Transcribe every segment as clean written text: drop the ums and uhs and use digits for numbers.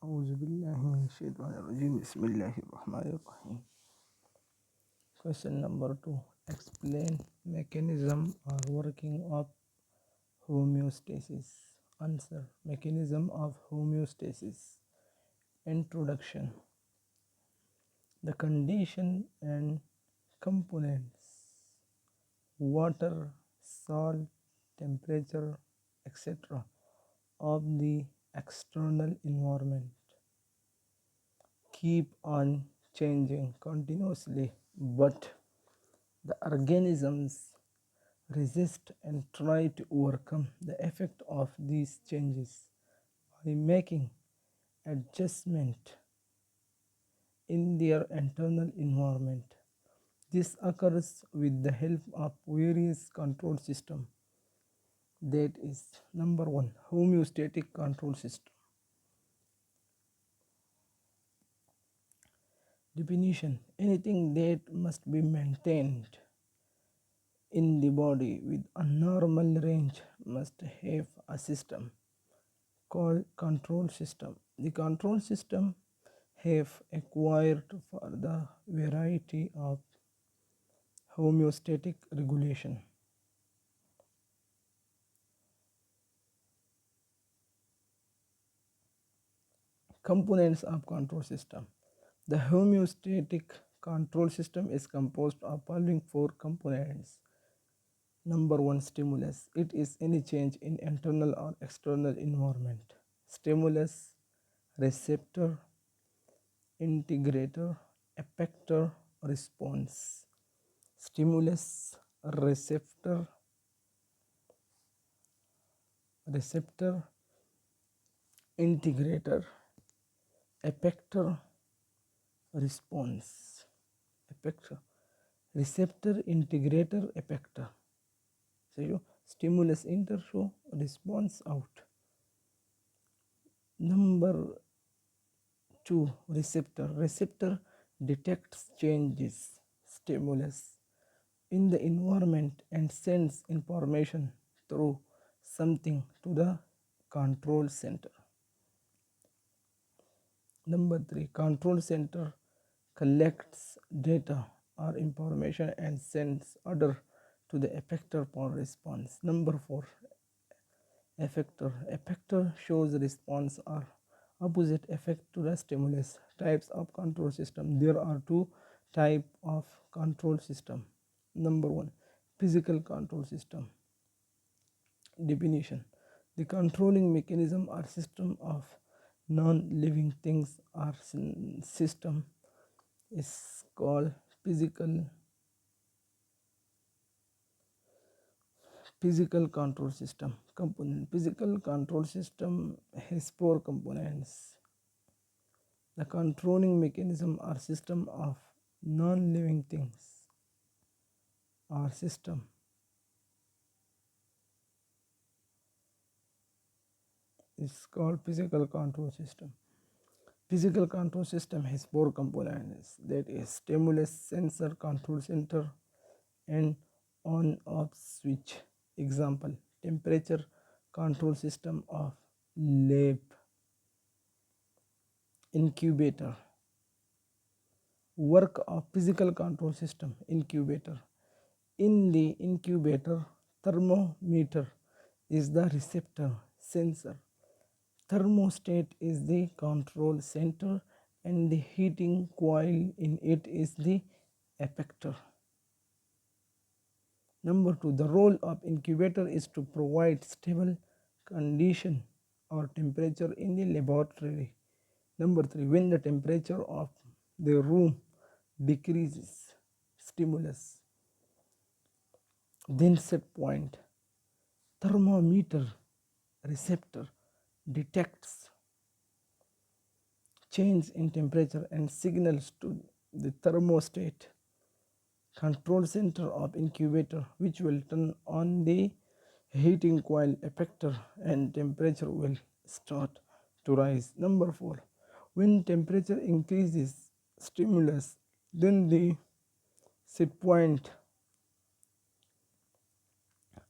أعوذ بالله من الشيطان الرجيم بسم الله الرحمن الرحيم. Question number 2. Explain mechanism or working of homeostasis. Answer. Mechanism of homeostasis. Introduction. The condition and components: water, salt, temperature, etc. of the external environment keep on changing continuously, but the organisms resist and try to overcome the effect of these changes by making adjustment in their internal environment. This occurs with the help of various control systems. That is, number 1, homeostatic control system. Definition: anything that must be maintained in the body with a normal range must have a system called control system. The control system have acquired for the variety of homeostatic regulation. Components of control system. The homeostatic control system is composed of following 4 components. Number 1, stimulus. It is any change in internal or external environment. Stimulus, receptor, integrator, effector, response. Stimulus, receptor, integrator, effector, response. Effector, receptor, integrator, effector. So stimulus enter, so response out. Number 2, receptor. Receptor detects changes, stimulus in the environment and sends information through something to the control center. Number 3, control center collects data or information and sends order to the effector for response. Number 4, effector. Effector shows response or opposite effect to the stimulus. Types of control system. There are 2 types of control system. Number 1, physical control system. Definition: the controlling mechanism or system of non-living things or system is called physical control system. Component. Physical control system has 4 components. The controlling mechanism or system of non-living things or system is called physical control system. Physical control system has 4 components, that is stimulus, sensor, control center, and on-off switch. Example: temperature control system of lab. Incubator. Work of physical control system. Incubator. In the incubator, thermometer is the receptor sensor. Thermostat is the control center and the heating coil in it is the effector. Number 2, the role of incubator is to provide stable condition or temperature in the laboratory. Number 3, when the temperature of the room decreases, stimulus. Then set point. Thermometer receptor detects change in temperature and signals to the thermostat. Control center of incubator, which will turn on the heating coil effector and temperature will start to rise. Number 4, when temperature increases, stimulus. Then the set point.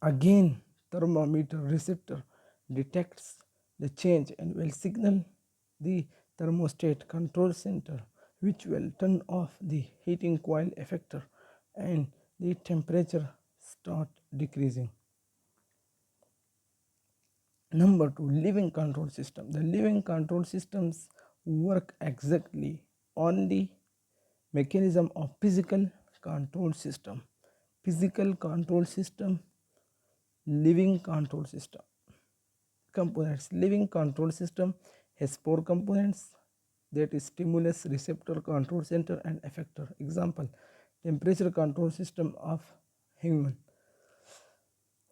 Again, thermometer receptor detects the change and will signal the thermostat control center, which will turn off the heating coil effector and the temperature start decreasing. Number 2, living control system. The living control systems work exactly on the mechanism of physical control system. Physical control system, living control system. Components. Living control system has 4 components, that is stimulus, receptor, control center and effector. Example, temperature control system of human.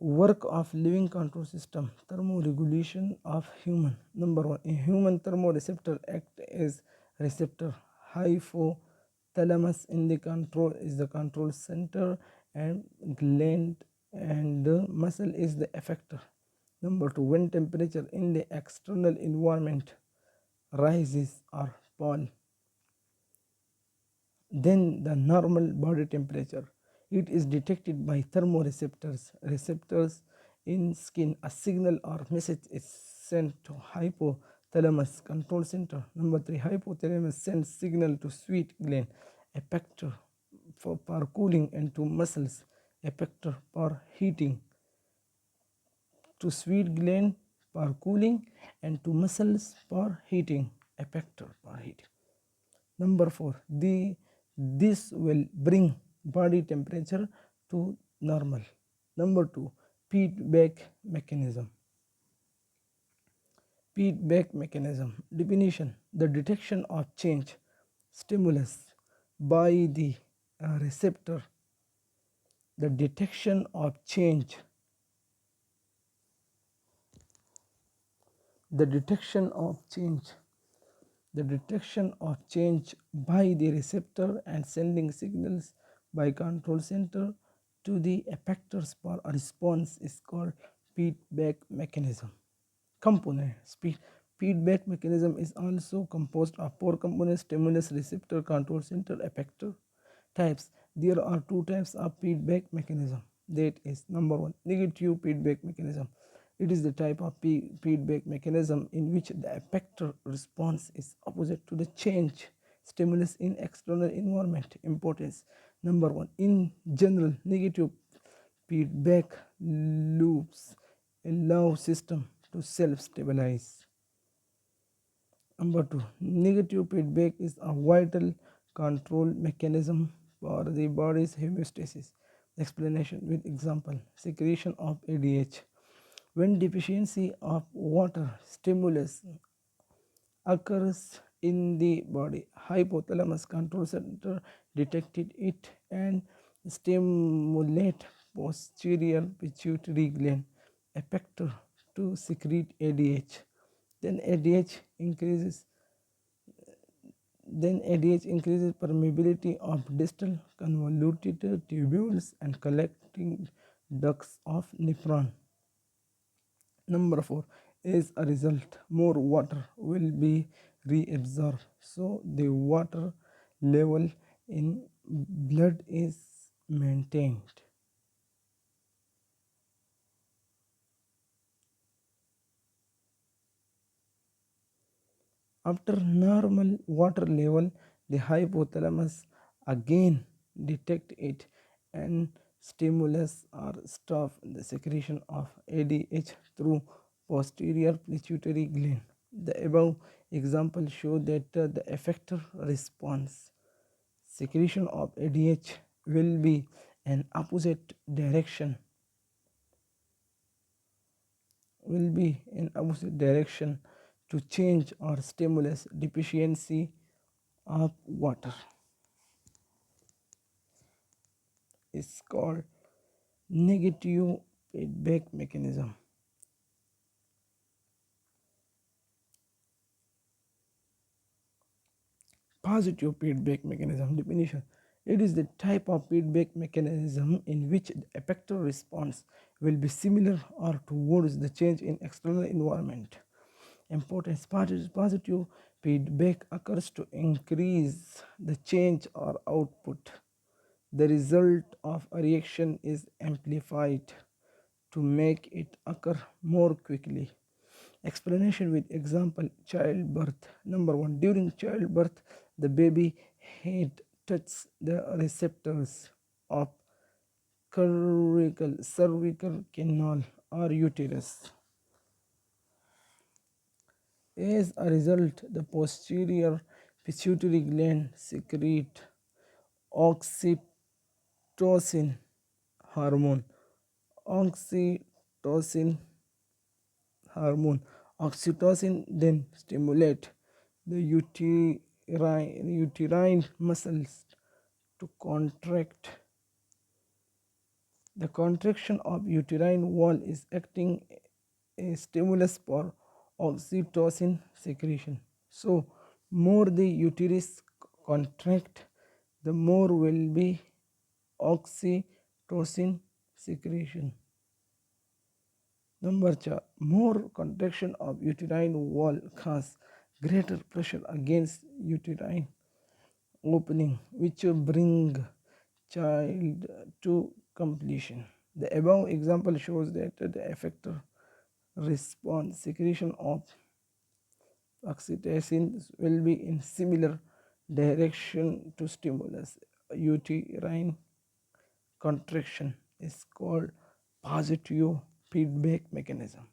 Work of living control system, thermoregulation of human. Number 1, a human thermoreceptor act as receptor. Hypothalamus in the control is the control center, and gland and the muscle is the effector. Number 2, when temperature in the external environment rises or fall than the normal body temperature, it is detected by thermoreceptors. Receptors in skin. A signal or message is sent to hypothalamus control center. Number 3, hypothalamus sends signal to sweat gland, effector for cooling, and to muscles, effector for heating. To sweat gland for cooling and to muscles for heating, effector for heating. Number 4, this will bring body temperature to normal. Number 2, feedback mechanism. Feedback mechanism. Definition: the detection of change stimulus by the receptor. The detection of change. The detection of change. The detection of change by the receptor and sending signals by control center to the effectors for a response is called feedback mechanism. Components. Feedback mechanism is also composed of 4 components: stimulus, receptor, control center, effector. Types. There are 2 types of feedback mechanism, that is, number 1, negative feedback mechanism. It is the type of feedback mechanism in which the effector response is opposite to the change stimulus in external environment. Importance. Number 1, in general, negative feedback loops allow system to self-stabilize. Number 2, negative feedback is a vital control mechanism for the body's homeostasis. Explanation with example: secretion of ADH. When deficiency of water stimulus occurs in the body, hypothalamus control center detected it and stimulate posterior pituitary gland, effector to secrete ADH. Then ADH increases permeability of distal convoluted tubules and collecting ducts of nephron. Number 4, as a result, more water will be reabsorbed, so the water level in blood is maintained. After normal water level, the hypothalamus again detect it and stimulus or stop the secretion of ADH through posterior pituitary gland. The above example show that the effector response secretion of ADH will be an opposite direction to change or stimulus deficiency of water is called negative feedback mechanism. Positive feedback mechanism. Definition: it is the type of feedback mechanism in which the effector response will be similar or towards the change in external environment. Importance: positive feedback occurs to increase the change or output. The result of a reaction is amplified to make it occur more quickly. Explanation with example: childbirth. Number one, during childbirth, the baby head touches the receptors of cervical canal or uterus. As a result, the posterior pituitary gland secrete oxytocin hormone. Oxytocin hormone. Oxytocin then stimulate the uterine muscles to contract. The contraction of uterine wall is acting a stimulus for oxytocin secretion. So, more the uterus contract, the more will be oxytocin secretion. Number 4, more contraction of uterine wall cause greater pressure against uterine opening, which bring child to completion. The above example shows that the effector response secretion of oxytocin will be in similar direction to stimulus. Uterine contraction is called positive feedback mechanism.